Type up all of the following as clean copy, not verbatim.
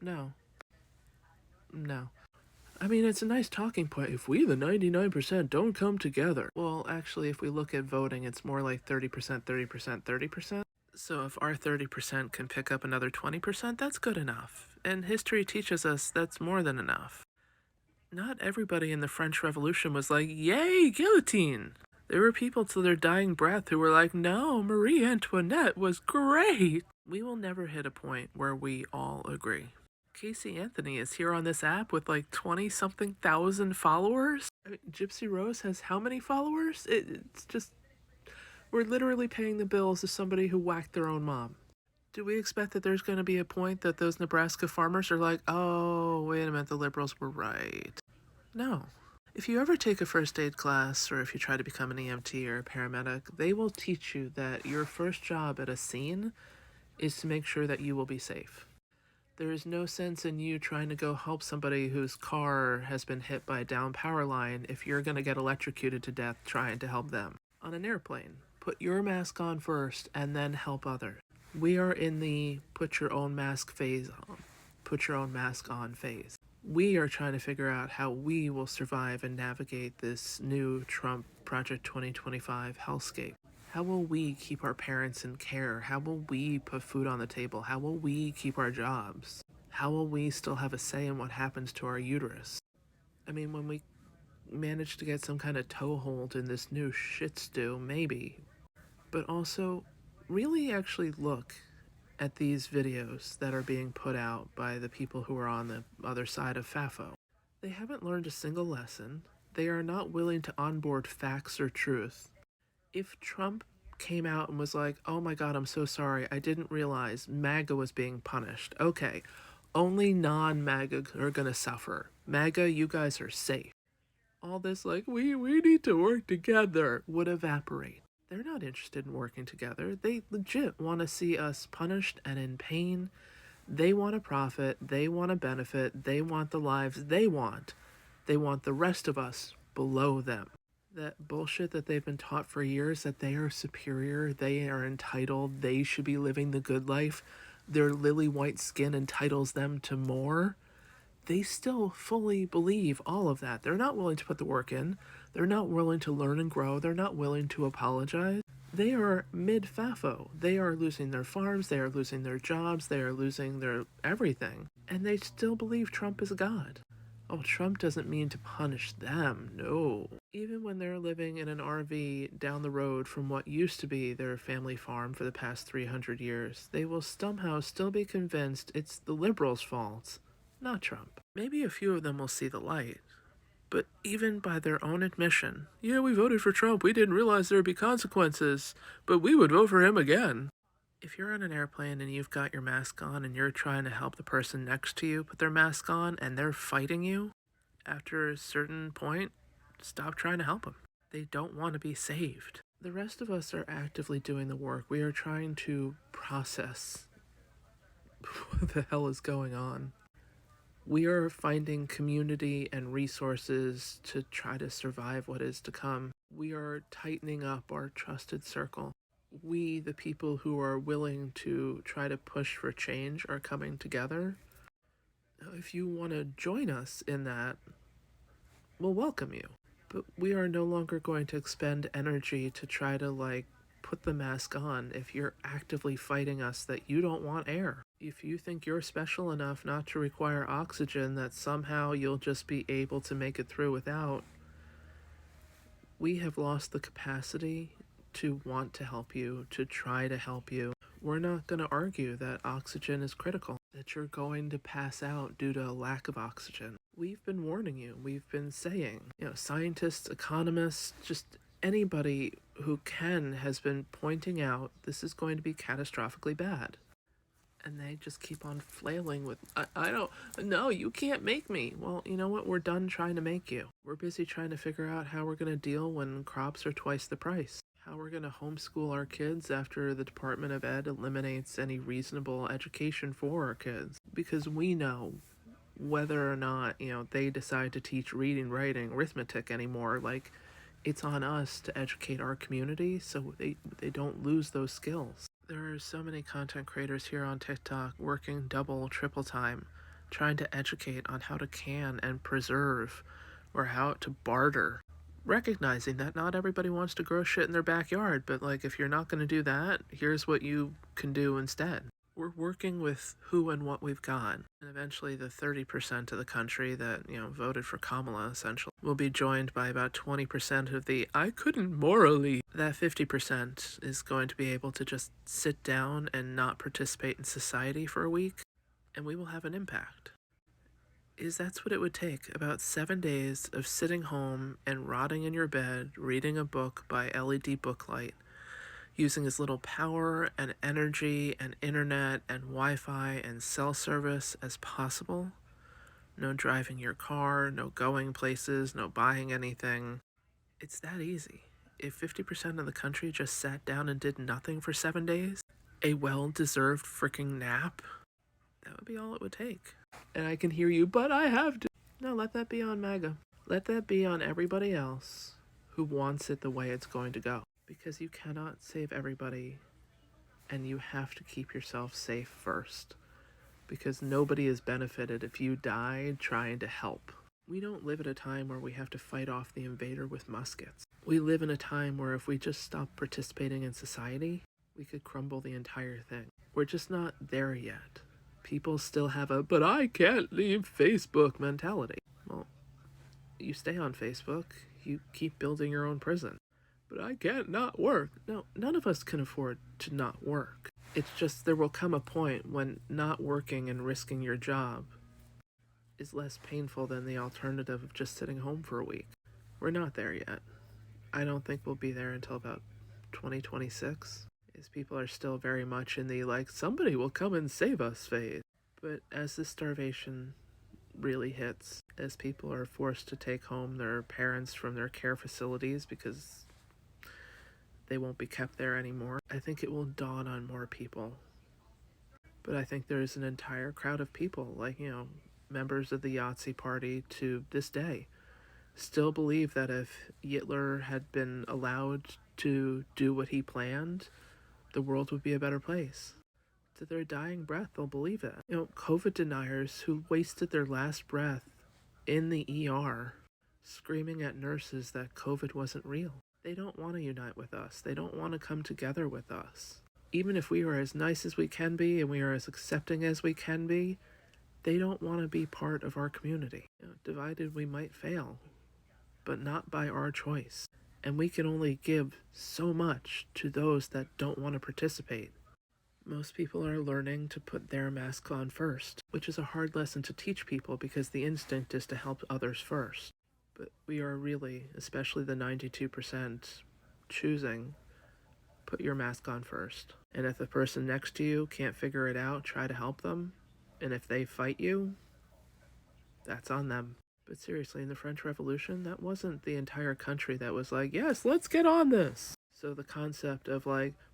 No. No. I mean, it's a nice talking point. If we, the 99%, don't come together. Well, actually, if we look at voting, it's more like 30%, 30%, 30%. So if our 30% can pick up another 20%, that's good enough. And history teaches us that's more than enough. Not everybody in the French Revolution was like, yay, guillotine! There were people to their dying breath who were like, no, Marie Antoinette was great! We will never hit a point where we all agree. Casey Anthony is here on this app with like 20 something thousand followers. I mean, Gypsy Rose has how many followers? It's just, we're literally paying the bills of somebody who whacked their own mom. Do we expect that there's going to be a point that those Nebraska farmers are like, oh, wait a minute, the liberals were right? No. If you ever take a first aid class or if you try to become an EMT or a paramedic, they will teach you that your first job at a scene is to make sure that you will be safe. There is no sense in you trying to go help somebody whose car has been hit by a down power line if you're going to get electrocuted to death trying to help them. On an airplane, put your mask on first and then help others. We are in the put your own mask phase, put your own mask on phase. We are trying to figure out how we will survive and navigate this new Trump Project 2025 hellscape. How will we keep our parents in care? How will we put food on the table? How will we keep our jobs? How will we still have a say in what happens to our uterus? I mean, when we manage to get some kind of toehold in this new shit stew, maybe. But also, really actually look at these videos that are being put out by the people who are on the other side of FAFO. They haven't learned a single lesson. They are not willing to onboard facts or truth. If Trump came out and was like, oh my god, I'm so sorry, I didn't realize MAGA was being punished. Okay, only non-MAGA are gonna suffer. MAGA, you guys are safe. All this like, we need to work together would evaporate. They're not interested in working together. They legit want to see us punished and in pain. They want a profit. They want a benefit. They want the lives they want. They want the rest of us below them. That bullshit that they've been taught for years that they are superior, they are entitled, they should be living the good life, their lily white skin entitles them to more. They still fully believe all of that. They're not willing to put the work in. They're not willing to learn and grow. They're not willing to apologize. They are mid FAFO. They are losing their farms. They are losing their jobs. They are losing their everything. And they still believe Trump is God. Oh, Trump doesn't mean to punish them. No. Even when they're living in an RV down the road from what used to be their family farm for the past 300 years, they will somehow still be convinced it's the liberals' fault, not Trump. Maybe a few of them will see the light. But even by their own admission, yeah, we voted for Trump, we didn't realize there would be consequences, but we would vote for him again. If you're on an airplane and you've got your mask on and you're trying to help the person next to you put their mask on and they're fighting you, after a certain point, stop trying to help them. They don't want to be saved. The rest of us are actively doing the work. We are trying to process what the hell is going on. We are finding community and resources to try to survive what is to come. We are tightening up our trusted circle. We, the people who are willing to try to push for change, are coming together. If you want to join us in that, we'll welcome you. But we are no longer going to expend energy to try to, put the mask on if you're actively fighting us that you don't want air. If you think you're special enough not to require oxygen, that somehow you'll just be able to make it through without, we have lost the capacity to want to help you, to try to help you. We're not going to argue that oxygen is critical, that you're going to pass out due to a lack of oxygen. We've been warning you. We've been saying, scientists, economists, just anybody who can has been pointing out this is going to be catastrophically bad. And they just keep on flailing with, I don't, no, you can't make me. Well, you know what? We're done trying to make you. We're busy trying to figure out how we're going to deal when crops are twice the price. How we're going to homeschool our kids after the Department of Ed eliminates any reasonable education for our kids. Because we know whether or not, they decide to teach reading, writing, arithmetic anymore, it's on us to educate our community so they don't lose those skills. There are so many content creators here on TikTok working double, triple time trying to educate on how to can and preserve or how to barter. Recognizing that not everybody wants to grow shit in their backyard, but like if you're not going to do that, here's what you can do instead. We're working with who and what we've got. And eventually the 30% of the country that, voted for Kamala essentially will be joined by about 20% of the I couldn't morally. That 50% is going to be able to just sit down and not participate in society for a week, and we will have an impact. That's what it would take, about 7 days of sitting home and rotting in your bed, reading a book by LED booklight, using as little power and energy and internet and Wi-Fi and cell service as possible. No driving your car, no going places, no buying anything. It's that easy. If 50% of the country just sat down and did nothing for 7 days, a well-deserved freaking nap, that would be all it would take. And I can hear you, but I have to. No, let that be on MAGA. Let that be on everybody else who wants it the way it's going to go. Because you cannot save everybody, and you have to keep yourself safe first. Because nobody is benefited if you died trying to help. We don't live at a time where we have to fight off the invader with muskets. We live in a time where if we just stop participating in society, we could crumble the entire thing. We're just not there yet. People still have a, but I can't leave Facebook mentality. Well, you stay on Facebook, you keep building your own prison. But I can't not work. No, none of us can afford to not work. It's just there will come a point when not working and risking your job is less painful than the alternative of just sitting home for a week. We're not there yet. I don't think we'll be there until about 2026. As people are still very much in the somebody will come and save us phase. But as the starvation really hits, as people are forced to take home their parents from their care facilities because they won't be kept there anymore, I think it will dawn on more people. But I think there's an entire crowd of people, members of the Yahtzee party to this day, still believe that if Hitler had been allowed to do what he planned, the world would be a better place. To their dying breath, they'll believe it. COVID deniers who wasted their last breath in the ER screaming at nurses that COVID wasn't real. They don't want to unite with us. They don't want to come together with us. Even if we are as nice as we can be and we are as accepting as we can be, they don't want to be part of our community. Divided we might fail, but not by our choice. And we can only give so much to those that don't want to participate. Most people are learning to put their mask on first, which is a hard lesson to teach people because the instinct is to help others first. But we are really, especially the 92%, choosing put your mask on first. And if the person next to you can't figure it out, try to help them. And if they fight you, that's on them. But seriously, in the French Revolution, that wasn't the entire country that was like, yes, let's get on this. So the concept of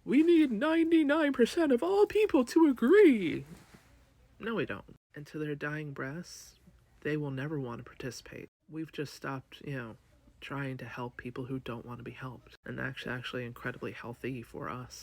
we need 99% of all people to agree. No, we don't. And to their dying breaths, they will never want to participate. We've just stopped, trying to help people who don't want to be helped. And that's actually incredibly healthy for us.